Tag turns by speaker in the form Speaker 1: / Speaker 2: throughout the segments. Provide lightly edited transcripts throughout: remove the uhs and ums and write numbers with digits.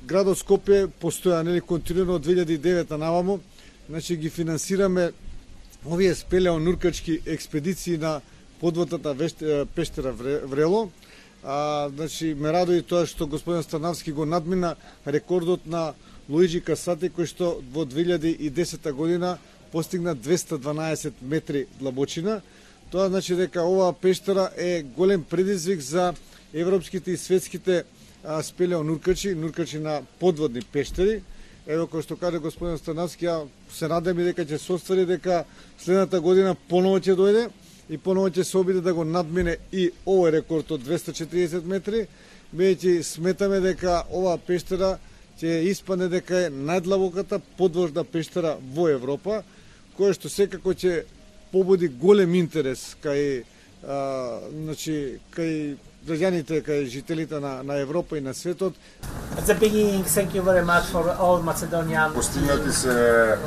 Speaker 1: Градот Скопје постоја континуирано од 2009 навамо, значи ги финансираме овие спелеонуркачки експедиции на подводната пештера Врело. Значи ме радои тоа што господин Станавски го надмина рекордот на Луиджи Касати, кој што во 2010 година постигна 212 метри длабочина. Тоа значи дека оваа пештера е голем предизвик за европските и светските спелеонуркачи, нуркачи на подводни пештери. Ево, кој што каже господин Станавски, ја се надам и дека ќе се оствари дека следната година поново ќе дојде и поново ќе се обиде да го надмине и овој рекорд од 240 метри, бидејќи сметаме дека оваа пештера ќе испадне дека е најдлабоката подводна пештера во Европа, која што секако ќе побуди голем интерес кај кај граѓаните, кај жителите на Европа и на светот.
Speaker 2: At the beginning, thank you very much for all Macedonian.
Speaker 3: Постигнати се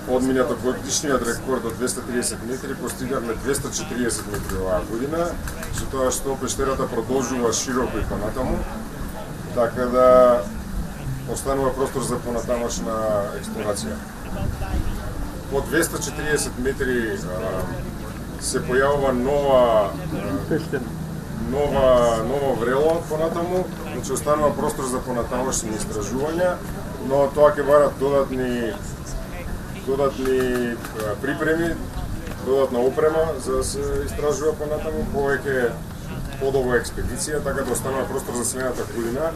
Speaker 3: одминато годишниот рекорд од 230 метри, постигнавме 240 метри оваа година, со тоа што пештерата продолжува широко и понатаму, така да останува простор за понатамошна експлорација. По 240 метри се појавува нова врело понатаму, значи останува простор за понатамошни истражувања, но тоа ќе барат додатни припреми, додатна опрема за да се истражува понатаму, повеќе подолга експедиција, така да останува простор за следната година.